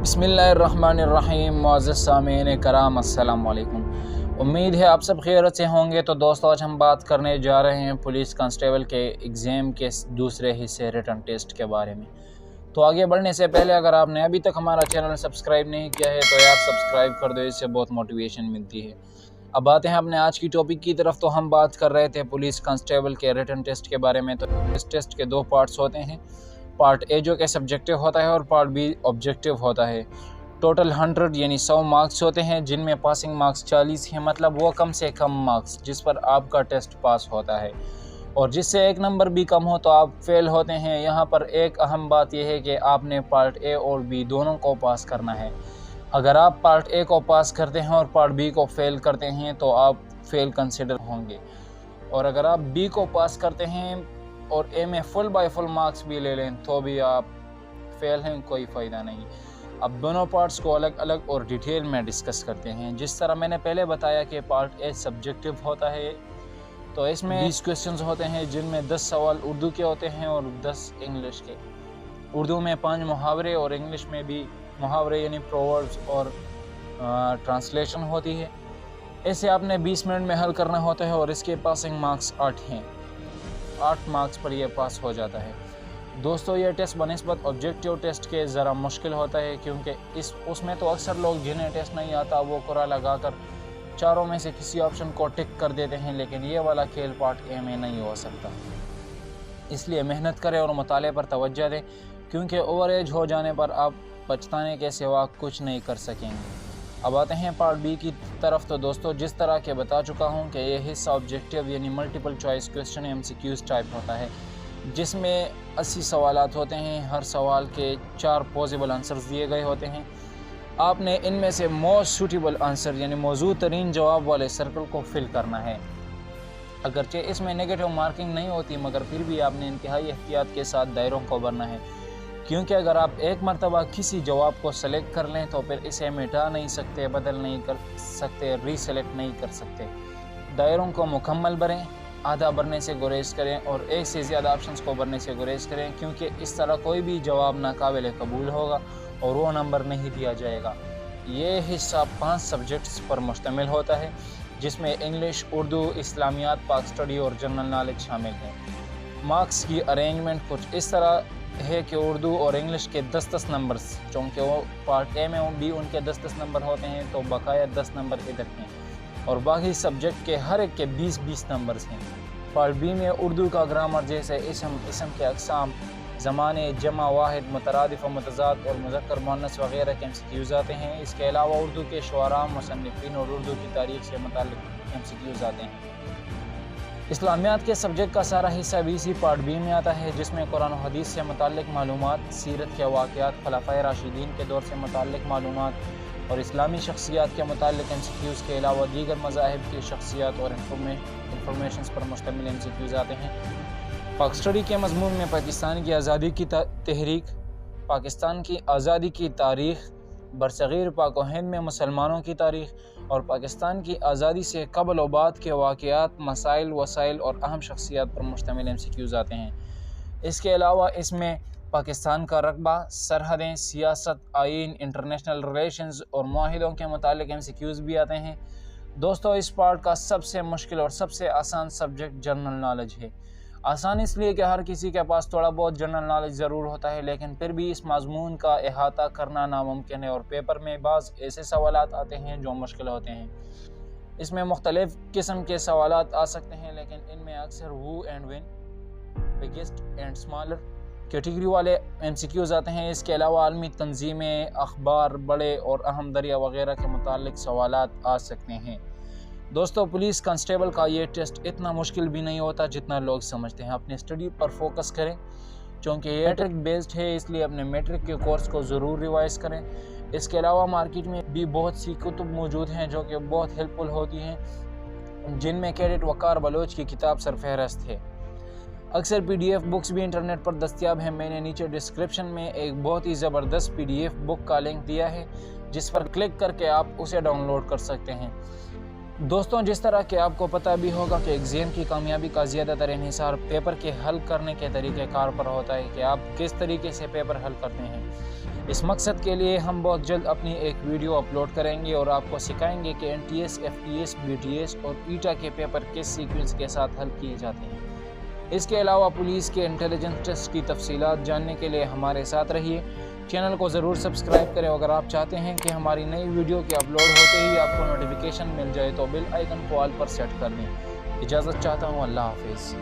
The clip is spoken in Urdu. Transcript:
بسم اللہ الرحمن الرحیم۔ معزز سامعین کرام السلام علیکم، امید ہے آپ سب خیریت سے ہوں گے۔ تو دوستو آج ہم بات کرنے جا رہے ہیں پولیس کانسٹیبل کے ایگزام کے دوسرے حصے ریٹن ٹیسٹ کے بارے میں۔ تو آگے بڑھنے سے پہلے اگر آپ نے ابھی تک ہمارا چینل سبسکرائب نہیں کیا ہے تو یار سبسکرائب کر دو، اس سے بہت موٹیویشن ملتی ہے۔ اب آتے ہیں اپنے آج کی ٹاپک کی طرف۔ تو ہم بات کر رہے تھے پولیس کانسٹیبل کے ریٹن ٹیسٹ کے بارے میں۔ تو اس ٹیسٹ کے دو پارٹس ہوتے ہیں، پارٹ اے جو کہ سبجیکٹیو ہوتا ہے اور پارٹ بی آبجیکٹیو ہوتا ہے۔ ٹوٹل 100 یعنی 100 مارکس ہوتے ہیں، جن میں پاسنگ مارکس 40 ہیں، مطلب وہ کم سے کم مارکس جس پر آپ کا ٹیسٹ پاس ہوتا ہے، اور جس سے ایک نمبر بھی کم ہو تو آپ فیل ہوتے ہیں۔ یہاں پر ایک اہم بات یہ ہے کہ آپ نے پارٹ اے اور بی دونوں کو پاس کرنا ہے۔ اگر آپ پارٹ اے کو پاس کرتے ہیں اور پارٹ بی کو فیل کرتے ہیں تو آپ فیل کنسیڈر ہوں گے، اور اگر آپ بی کو پاس کرتے ہیں اور اے میں فل بائی فل مارکس بھی لے لیں تو بھی آپ فیل ہیں، کوئی فائدہ نہیں۔ اب دونوں پارٹس کو الگ الگ اور ڈیٹیل میں ڈسکس کرتے ہیں۔ جس طرح میں نے پہلے بتایا کہ پارٹ اے سبجیکٹیو ہوتا ہے، تو اس میں 20 کوسچنز ہوتے ہیں، جن میں 10 سوال اردو کے ہوتے ہیں اور 10 انگلش کے۔ اردو میں 5 محاورے اور انگلش میں بھی محاورے یعنی پرووربس اور ٹرانسلیشن ہوتی ہے۔ اسے آپ نے 20 منٹ میں حل کرنا ہوتا ہے، اور اس کے پاسنگ مارکس 8 ہیں۔ 8 مارکس پر یہ پاس ہو جاتا ہے۔ دوستو یہ ٹیسٹ بنسبت آبجیکٹیو ٹیسٹ کے ذرا مشکل ہوتا ہے، کیونکہ اس میں تو اکثر لوگ جنہیں ٹیسٹ نہیں آتا وہ قرعہ لگا کر چاروں میں سے کسی آپشن کو ٹک کر دیتے ہیں، لیکن یہ والا کھیل پارٹ اے میں نہیں ہو سکتا۔ اس لیے محنت کریں اور مطالعے پر توجہ دیں، کیونکہ اوور ایج ہو جانے پر آپ پچھتانے کے سوا کچھ نہیں کر سکیں گے۔ اب آتے ہیں پارٹ بی کی طرف۔ تو دوستو جس طرح کہ بتا چکا ہوں کہ یہ حصہ آبجیکٹیو یعنی multiple choice question MCQs type ہوتا ہے، جس میں 80 سوالات ہوتے ہیں۔ ہر سوال کے 4 پوزیبل آنسرز دیے گئے ہوتے ہیں۔ آپ نے ان میں سے موسٹ سوٹیبل آنسر یعنی موزوں ترین جواب والے سرکل کو فل کرنا ہے۔ اگرچہ اس میں نیگیٹو مارکنگ نہیں ہوتی، مگر پھر بھی آپ نے انتہائی احتیاط کے ساتھ دائروں کو بھرنا ہے، کیونکہ اگر آپ ایک مرتبہ کسی جواب کو سلیکٹ کر لیں تو پھر اسے مٹا نہیں سکتے، بدل نہیں کر سکتے، ری سلیکٹ نہیں کر سکتے۔ دائروں کو مکمل بھریں، آدھا بھرنے سے گریز کریں اور ایک سے زیادہ آپشنز کو بھرنے سے گریز کریں، کیونکہ اس طرح کوئی بھی جواب ناقابل قبول ہوگا اور وہ نمبر نہیں دیا جائے گا۔ یہ حصہ 5 سبجیکٹس پر مشتمل ہوتا ہے، جس میں انگلش، اردو، اسلامیات، پاک اسٹڈی اور جنرل نالج شامل ہیں۔ مارکس کی ارینجمنٹ کچھ اس طرح ہے کہ اردو اور انگلش کے 10 نمبرز، چونکہ وہ پارٹ اے میں بھی ان کے 10 نمبر ہوتے ہیں تو بقایا 10 نمبر ادھر ہیں، اور باقی سبجیکٹ کے ہر ایک کے 20 نمبرز ہیں۔ پارٹ بی میں اردو کا گرامر جیسے اسم کے اقسام، زمانے، جمع، واحد، مترادف و متضاد اور مذکر مؤنث وغیرہ کے MCQs آتے ہیں۔ اس کے علاوہ اردو کے شعراء، مصنفین اور اردو کی تاریخ سے متعلق MCQs آتے ہیں۔ اسلامیات کے سبجیکٹ کا سارا حصہ بھی اسی پارٹ بی میں آتا ہے، جس میں قرآن و حدیث سے متعلق معلومات، سیرت کے واقعات، خلفائے راشدین کے دور سے متعلق معلومات اور اسلامی شخصیات کے متعلق MCQs کے علاوہ دیگر مذاہب کی شخصیات اور انفارمیشنز پر مشتمل MCQs آتے ہیں۔ پاک اسٹڈی کے مضمون میں پاکستان کی آزادی کی تحریک، پاکستان کی آزادی کی تاریخ، برصغیر پاک و ہند میں مسلمانوں کی تاریخ اور پاکستان کی آزادی سے قبل و بعد کے واقعات، مسائل، وسائل اور اہم شخصیات پر مشتمل MCQs آتے ہیں۔ اس کے علاوہ اس میں پاکستان کا رقبہ، سرحدیں، سیاست، آئین، انٹرنیشنل ریلیشنز اور معاہدوں کے متعلق MCQs بھی آتے ہیں۔ دوستو اس پارٹ کا سب سے مشکل اور سب سے آسان سبجیکٹ جنرل نالج ہے۔ آسان اس لیے کہ ہر کسی کے پاس تھوڑا بہت جنرل نالج ضرور ہوتا ہے، لیکن پھر بھی اس مضمون کا احاطہ کرنا ناممکن ہے، اور پیپر میں بعض ایسے سوالات آتے ہیں جو مشکل ہوتے ہیں۔ اس میں مختلف قسم کے سوالات آ سکتے ہیں، لیکن ان میں اکثر who and when, biggest and smaller category والے MCQs آتے ہیں۔ اس کے علاوہ عالمی تنظیمیں، اخبار، بڑے اور اہم دریا وغیرہ کے متعلق سوالات آ سکتے ہیں۔ دوستو پولیس کانسٹیبل کا یہ ٹیسٹ اتنا مشکل بھی نہیں ہوتا جتنا لوگ سمجھتے ہیں۔ اپنے اسٹڈی پر فوکس کریں، چونکہ یہ میٹرک بیسڈ ہے، اس لیے اپنے میٹرک کے کورس کو ضرور ریوائز کریں۔ اس کے علاوہ مارکیٹ میں بھی بہت سی کتب موجود ہیں جو کہ بہت ہیلپ فل ہوتی ہیں، جن میں کیڈٹ وقار بلوچ کی کتاب سرفہرست ہے۔ اکثر PDF بکس بھی انٹرنیٹ پر دستیاب ہیں۔ میں نے نیچے ڈسکرپشن میں ایک بہت ہی زبردست PDF بک کا لنک دیا ہے، جس پر کلک کر کے آپ اسے ڈاؤن لوڈ کر سکتے ہیں۔ دوستوں جس طرح کہ آپ کو پتہ بھی ہوگا کہ ایگزام کی کامیابی کا زیادہ تر انحصار پیپر کے حل کرنے کے طریقہ کار پر ہوتا ہے کہ آپ کس طریقے سے پیپر حل کرتے ہیں۔ اس مقصد کے لیے ہم بہت جلد اپنی ایک ویڈیو اپلوڈ کریں گے اور آپ کو سکھائیں گے کہ NTS, FTS, BTS اور ایٹا کے پیپر کس سیکوینس کے ساتھ حل کیے جاتے ہیں۔ اس کے علاوہ پولیس کے انٹیلیجنس ٹیسٹ کی تفصیلات جاننے کے لیے ہمارے ساتھ رہیے۔ چینل کو ضرور سبسکرائب کریں۔ اگر آپ چاہتے ہیں کہ ہماری نئی ویڈیو کے اپلوڈ ہوتے ہی آپ کو نوٹیفیکیشن مل جائے تو بیل آئیکن کو آل پر سیٹ کر دیں۔ اجازت چاہتا ہوں، اللہ حافظ۔